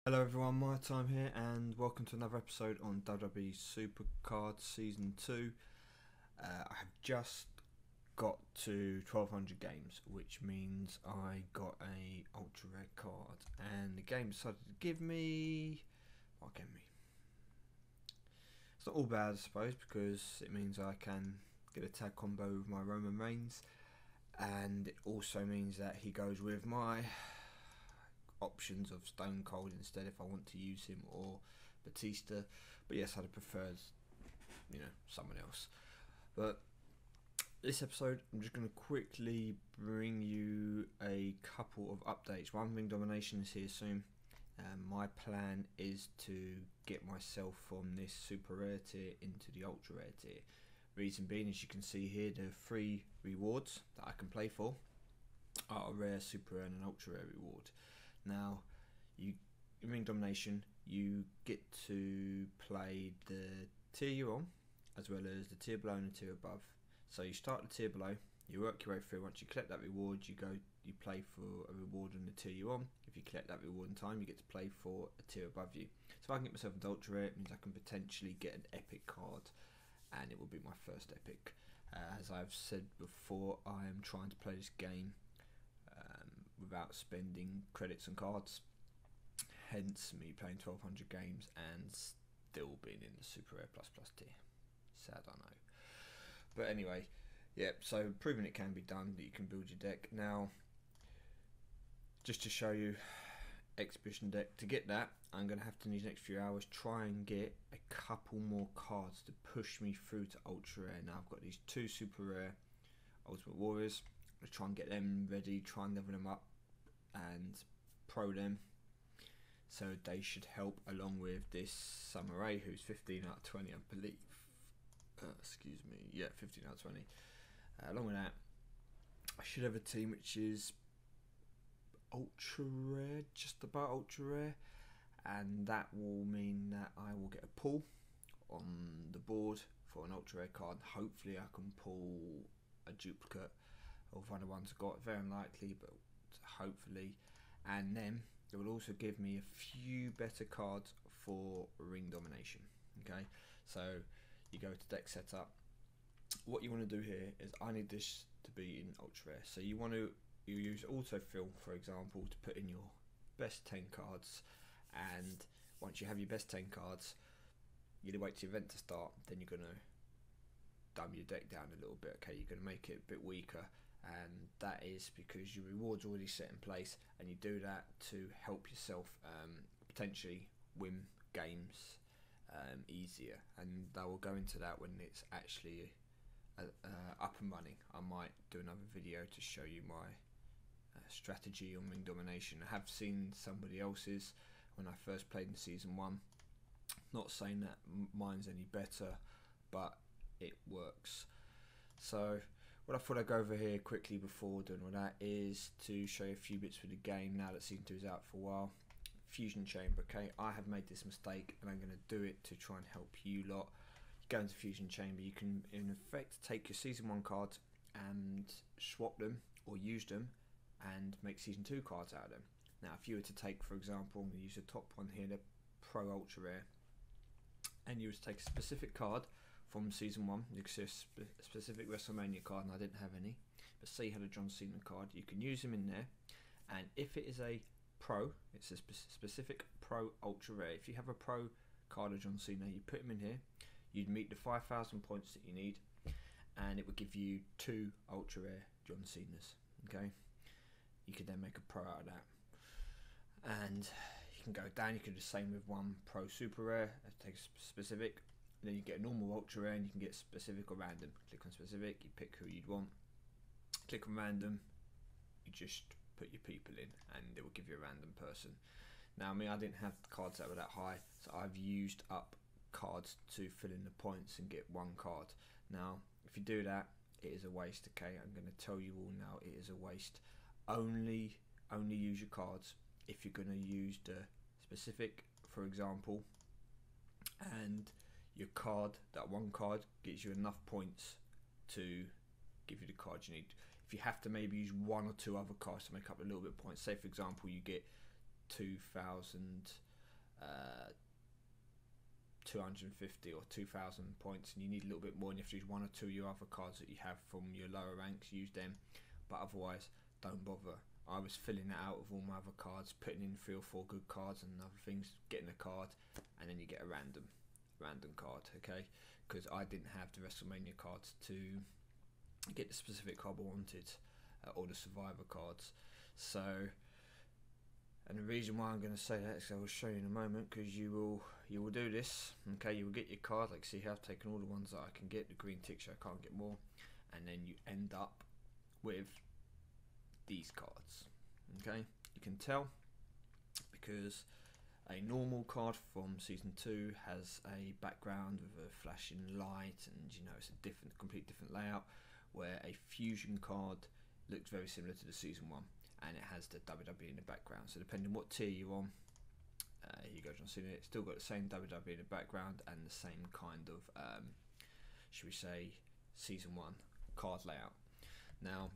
Hello everyone, myTyme here and welcome to another episode on WWE Supercard Season 2. I have just got to 1200 games, which means I got a ultra rare card, and the game decided to give me... what gave me? It's not all bad I suppose, because it means I can get a tag combo with my Roman Reigns, and it also means that he goes with my options of Stone Cold instead if I want to use him, or Batista. But yes, I'd have preferred, someone else. But this episode, I'm just going to quickly bring you a couple of updates. One, Ring Domination is here soon. My plan is to get myself from this super rare tier into the ultra rare tier. Reason being, as you can see here, the 3 rewards that I can play for are a rare, super rare and an ultra rare reward. Now, in Ring Domination, you get to play the tier you're on, as well as the tier below and the tier above. So you start the tier below, you work your way through. Once you collect that reward, you play for a reward on the tier you're on. If you collect that reward in time, you get to play for a tier above you. So if I can get myself into ultra rare, it means I can potentially get an epic card, and it will be my first epic. As I've said before, I am trying to play this game without spending credits and cards, hence me playing 1200 games and still being in the super rare plus tier. Sad, I know, but anyway, yeah, so proving it can be done, that you can build your deck. Now, just to show you exhibition deck, to get that I'm going to have to, in these next few hours, try and get a couple more cards to push me through to ultra rare. Now I've got these 2 super rare Ultimate Warriors. I'm going to try and get them ready, try and level them up and pro them, so they should help, along with this Samurai who's 15 out of 20 I believe. Excuse me, yeah, 15 out of 20. Along with that, I should have a team which is ultra rare, just about ultra rare, and that will mean that I will get a pull on the board for an ultra rare card. Hopefully I can pull a duplicate of one of the ones I got, very unlikely, but hopefully. And then it will also give me a few better cards for Ring Domination. Okay, so you go to deck setup. What you want to do here is, I need this to be in ultra rare, so you use autofill, for example, to put in your best 10 cards, and once you have your best 10 cards, you wait till the event to start, then you're going to dumb your deck down a little bit. Okay, you're going to make it a bit weaker, and that is because your reward's already set in place, and you do that to help yourself potentially win games easier, and I will go into that when it's actually up and running. I might do another video to show you my strategy on Ring Domination. I have seen somebody else's when I first played in season 1. Not saying that mine's any better, but it works. So what I thought I'd go over here quickly before doing all that is to show you a few bits for the game now that season 2 is out for a while. Fusion Chamber, okay, I have made this mistake and I'm going to do it to try and help you lot. You go into Fusion Chamber, you can in effect take your season 1 cards and swap them or use them and make season 2 cards out of them. Now if you were to take, for example, I'm going to use the top one here, the Pro Ultra Rare, and you were to take a specific card from season 1, you can see a specific WrestleMania card, and I didn't have any, but say you had a John Cena card, you can use them in there, and if it is a Pro, it's a specific Pro Ultra Rare. If you have a Pro card of John Cena, you put him in here, you'd meet the 5,000 points that you need, and it would give you 2 Ultra Rare John Cenas. Okay, you could then make a Pro out of that, and you can go down. You can do the same with 1 Pro Super Rare, take a specific, then you get a normal ultra rare, and you can get specific or random. Click on specific, you pick who you'd want. Click on random, you just put your people in, and it will give you a random person. Now, I didn't have cards that were that high, so I've used up cards to fill in the points and get 1 card. Now, if you do that, it is a waste. Okay, I'm going to tell you all now, it is a waste. Only use your cards if you're going to use the specific, for example, and your card, that 1 card gets you enough points to give you the card you need. If you have to maybe use 1 or 2 other cards to make up a little bit of points, say for example you get 2,000 uh, 250 or 2,000 points, and you need a little bit more, and you have to use one or two of your other cards that you have from your lower ranks, use them, but otherwise don't bother. I was filling it out with all my other cards, putting in 3 or 4 good cards and other things, getting a card, and then you get a random card, okay? Because I didn't have the WrestleMania cards to get the specific card I wanted, or the Survivor cards. So, and the reason why I'm going to say that is I will show you in a moment, because you will do this, okay? You will get your card, like see how I've taken all the ones that I can get, the green tick so I can't get more, and then you end up with these cards, okay? You can tell because a normal card from season 2 has a background with a flashing light, and you know it's a complete different layout, where a fusion card looks very similar to the season 1, and it has the WWE in the background. So depending on what tier you're on, here you go, John Cena. It's still got the same WWE in the background and the same kind of, should we say, season 1 card layout. Now,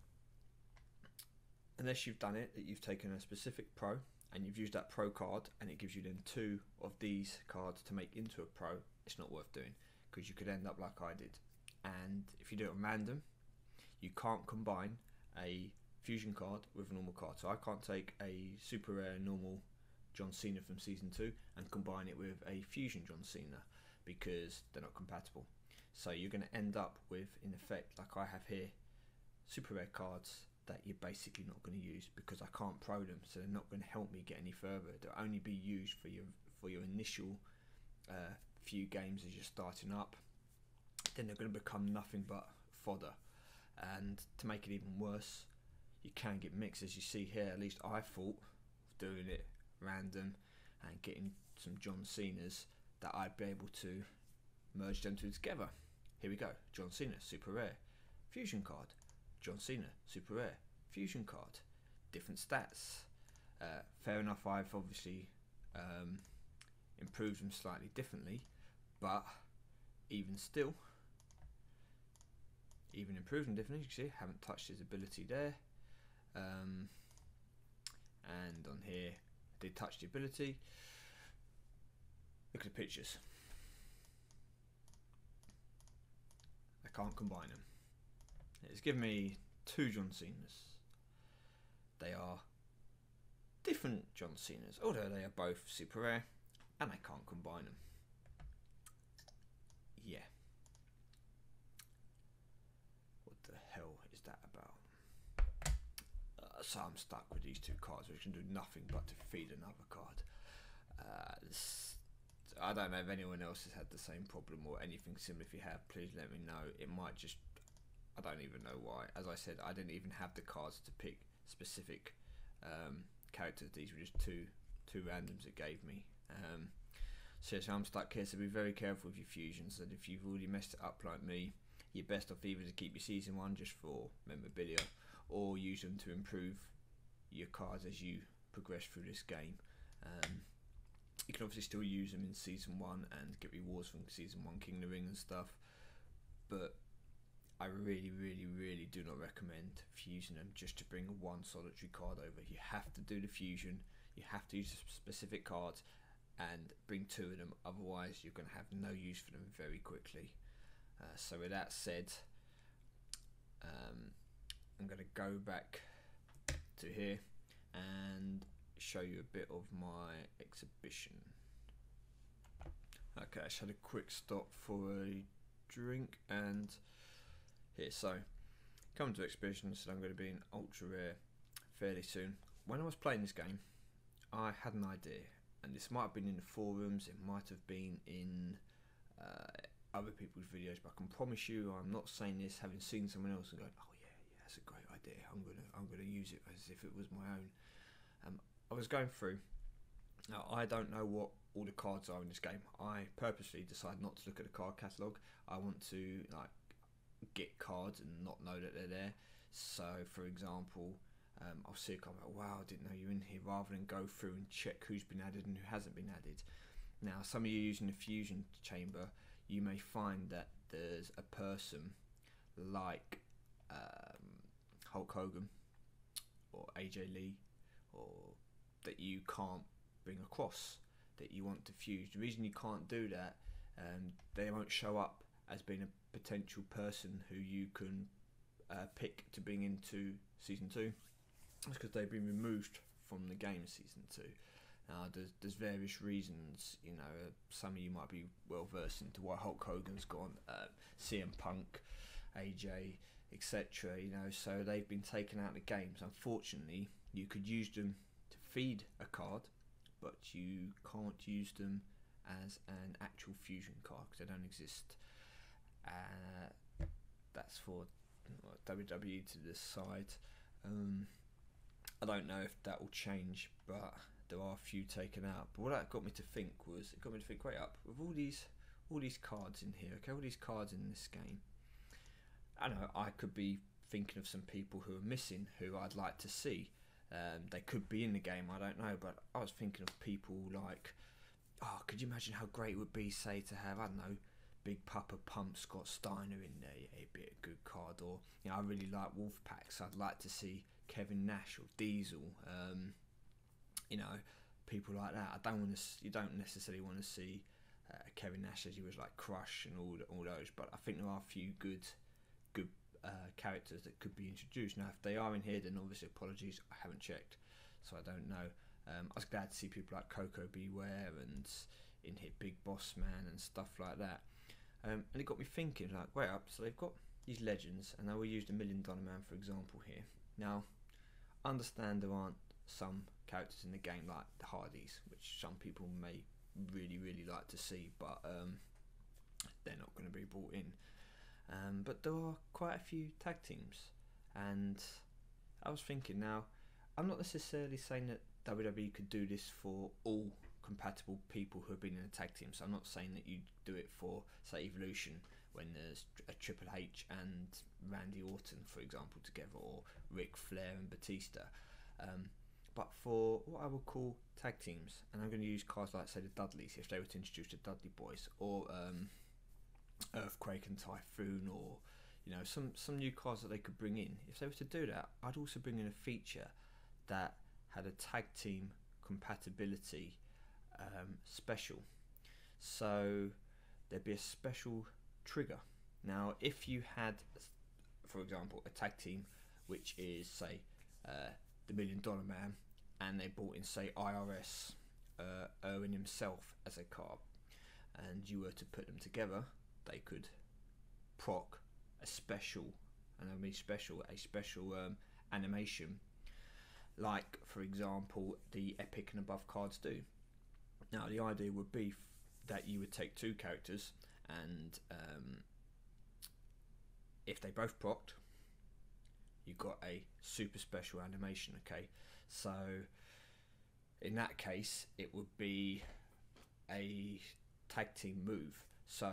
unless you've done it, that you've taken a specific pro and you've used that pro card and it gives you then 2 of these cards to make into a pro, it's not worth doing, because you could end up like I did. And if you do it on random, you can't combine a fusion card with a normal card. So I can't take a super rare normal John Cena from season 2 and combine it with a fusion John Cena, because they're not compatible. So you're going to end up with, in effect, like I have here, super rare cards that you're basically not going to use, because I can't pro them, so they're not going to help me get any further. They'll only be used for your initial few games as you're starting up. Then they're going to become nothing but fodder. And to make it even worse, you can get mixed, as you see here. At least I thought of doing it random and getting some John Cenas that I'd be able to merge them two together. Here we go, John Cena, super rare, fusion card, John Cena, super rare, fusion card, different stats. Fair enough, I've obviously improved them slightly differently, but even still, even improved them differently, you can see, haven't touched his ability there. And on here, I did touch the ability. Look at the pictures. I can't combine them. It's given me 2 John Cenas. They are different John Cenas, although they are both super rare, and I can't combine them. Yeah. What the hell is that about? So I'm stuck with these 2 cards, which can do nothing but to feed another card. I don't know if anyone else has had the same problem or anything similar. If you have, please let me know. It might just, I don't even know why. As I said, I didn't even have the cards to pick specific characters. These were just two randoms it gave me. So I'm stuck here, so be very careful with your fusions, and if you've already messed it up like me, you're best off either to keep your season 1 just for memorabilia, or use them to improve your cards as you progress through this game. You can obviously still use them in season 1 and get rewards from season 1 King of the Ring and stuff, but I really do not recommend fusing them just to bring one solitary card over. You have to do the fusion, you have to use specific cards and bring 2 of them, otherwise you're going to have no use for them very quickly. So with that said, I'm going to go back to here and show you a bit of my exhibition. Okay, I just had a quick stop for a drink, and here, so coming to exhibition, so I'm going to be in ultra rare fairly soon. When I was playing this game, I had an idea, and this might have been in the forums, it might have been in other people's videos, but I can promise you, I'm not saying this having seen someone else and going, oh yeah, that's a great idea, I'm gonna use it as if it was my own. I was going through. Now, I don't know what all the cards are in this game. I purposely decide not to look at the card catalogue. I want to like get cards and not know that they're there. So, for example, I'll see a card, like, wow, I didn't know you were in here, rather than go through and check who's been added and who hasn't been added. Now, some of you using the fusion chamber, you may find that there's a person like Hulk Hogan or AJ Lee, or that you can't bring across. that you want to fuse. The reason you can't do that, they won't show up as being a potential person who you can pick to bring into Season 2. That's because they've been removed from the game Season 2. Now, there's various reasons, you know, some of you might be well versed into why Hulk Hogan's gone, CM Punk, AJ, etc. You know, so they've been taken out of the games. Unfortunately, you could use them to feed a card, but you can't use them as an actual fusion card because they don't exist. That's for WWE to decide. I don't know if that will change, but there are a few taken out. But what that got me to think was, it got me to think, wait up, with all these cards in here, okay, all these cards in this game, I know I could be thinking of some people who are missing, who I'd like to see. They could be in the game, I don't know, but I was thinking of people like, oh, could you imagine how great it would be, say, to have, I don't know, Big Papa Pump Scott Steiner in there? Yeah, it'd be a good card. Or, you know, I really like Wolfpack, so I'd like to see Kevin Nash or Diesel. You know, people like that. You don't necessarily want to see Kevin Nash as he was like Crush and all those, but I think there are a few good characters that could be introduced. Now, if they are in here, then obviously apologies, I haven't checked, so I don't know. I was glad to see people like Coco Beware and in here Big Boss Man and stuff like that. And it got me thinking, like, wait up, so they've got these legends, and they will use the $1 Million Man, for example, here. Now, I understand there aren't some characters in the game like the Hardys, which some people may really, really like to see, but they're not going to be brought in. But there are quite a few tag teams, and I was thinking, now, I'm not necessarily saying that WWE could do this for all compatible people who have been in a tag team, so I'm not saying that you do it for, say, Evolution, when there's a Triple H and Randy Orton, for example, together, or Ric Flair and Batista, but for what I would call tag teams, and I'm going to use cards like, say, the Dudleys, if they were to introduce the Dudley Boys, or Earthquake and Typhoon, or, you know, some new cards that they could bring in. If they were to do that, I'd also bring in a feature that had a tag team compatibility special. So there'd be a special trigger. Now, if you had, for example, a tag team which is, say, the $1 Million Man, and they brought in, say, IRS, Irwin himself as a card, and you were to put them together, they could proc a special, and I mean special, a special animation, like, for example, the Epic and Above cards do. Now, the idea would be that you would take two characters, and if they both procced, you got a super special animation, okay? So, in that case, it would be a tag team move. So,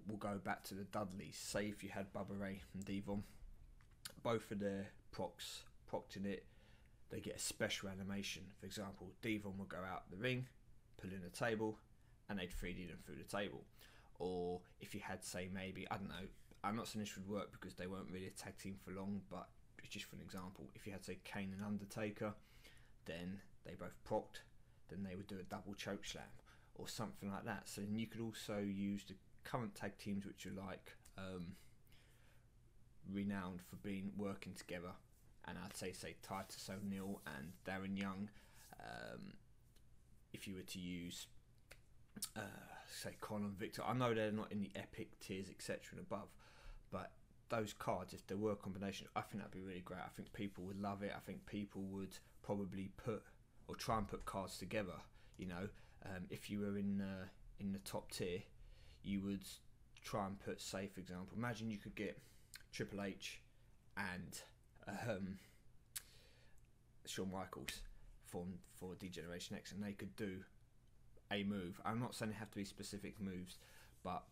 we'll go back to the Dudleys. Say if you had Bubba Ray and Devon, both of their procced in it, they get a special animation. For example, Devon will go out the ring, pull in a table, and they'd 3D them through the table. Or if you had, say, maybe, I don't know, I'm not saying this would work because they weren't really a tag team for long, but it's just for an example. If you had, say, Kane and Undertaker, then they both procced, then they would do a double choke slam or something like that. So then you could also use the current tag teams, which are like renowned for working together, and I'd say Titus O'Neil and Darren Young. If you were to use say Conor and Victor, I know they're not in the epic tiers, etc. and above, but those cards, if there were combinations, I think that'd be really great. I think people would love it. I think people would probably try and put cards together. You know, if you were in the top tier, you would try and put, say, for example, imagine you could get Triple H and Shawn Michaels for D-Generation X, and they could do a move. I'm not saying they have to be specific moves, but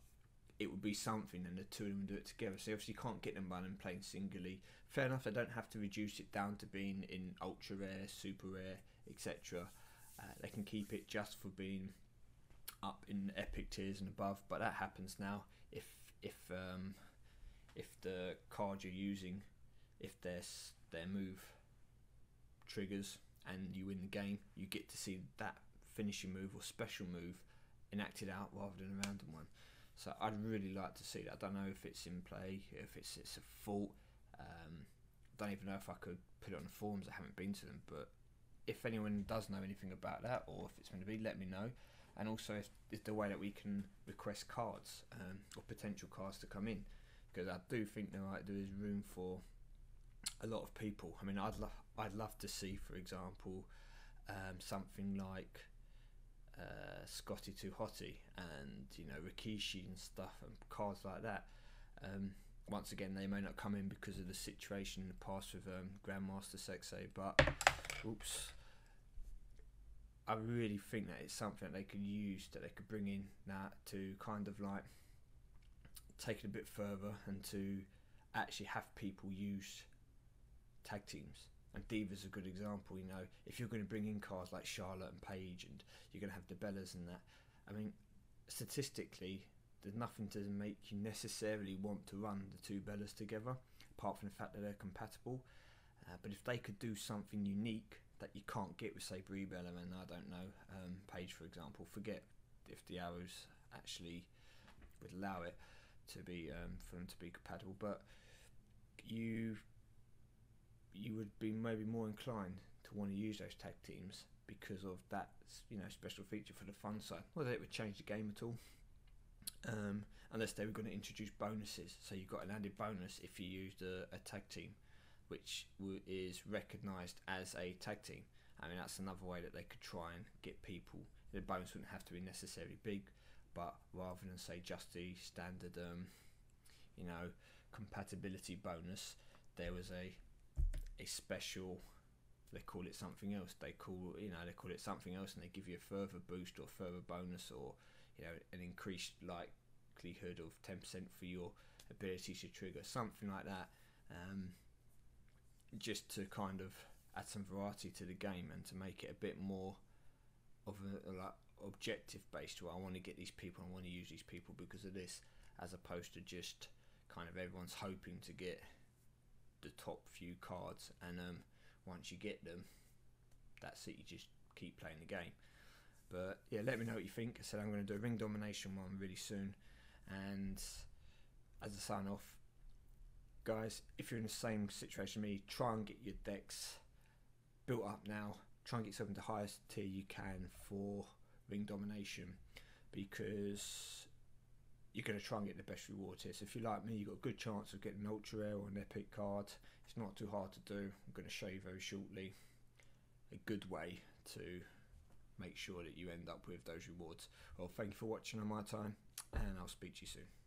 it would be something, and the two of them do it together. So obviously you can't get them by them playing singly. Fair enough, they don't have to reduce it down to being in ultra rare, super rare, etc. They can keep it just for being up in epic tiers and above, but that happens now if the card you're using, if their move triggers and you win the game, you get to see that finishing move or special move enacted out rather than a random one. So I'd really like to see that. I don't know if it's in play, if it's a fault. I don't even know if I could put it on the forums. I haven't been to them, but if anyone does know anything about that, or if it's going to be, let me know. And also, if it's the way that we can request cards or potential cards to come in, because I do think there is room for a lot of people. I mean, I'd love to see, for example, something like Scotty Too Hotty and Rikishi and stuff, and cards like that. Once again, they may not come in because of the situation in the past with Grandmaster Sexay, but oops. I really think that it's something that they could use, that they could bring in now to kind of like take it a bit further and to actually have people use tag teams. And Diva's a good example. If you're going to bring in cards like Charlotte and Paige, and you're going to have the Bellas and that, I mean, statistically, there's nothing to make you necessarily want to run the two Bellas together, apart from the fact that they're compatible. But if they could do something unique that you can't get with, say, Brie Bella and, I don't know, Paige, for example, forget if the arrows actually would allow it to be for them to be compatible, but you would be maybe more inclined to want to use those tag teams because of that special feature for the fun side. Whether it would change the game at all, unless they were going to introduce bonuses. So you've got an added bonus if you used a tag team which is recognised as a tag team. I mean, that's another way that they could try and get people. The bonus wouldn't have to be necessarily big, but rather than say just the standard compatibility bonus, there was a special, they call it something else, they call it something else, and they give you a further boost or further bonus, or an increased likelihood of 10% for your ability to trigger, something like that, just to kind of add some variety to the game and to make it a bit more of a objective based. Well, I want to get these people, I want to use these people because of this, as opposed to just kind of everyone's hoping to get the top few cards, and once you get them, that's it, you just keep playing the game. But yeah, let me know what you think. I said I'm going to do a Ring Domination one really soon, and as a sign off, guys, if you're in the same situation as me, try and get your decks built up now. Try and get yourself into the highest tier you can for Ring Domination, because you're going to try and get the best rewards here. So if you're like me, you've got a good chance of getting an ultra rare or an epic card. It's not too hard to do. I'm going to show you very shortly a good way to make sure that you end up with those rewards. Well, thank you for watching on myTyme, and I'll speak to you soon.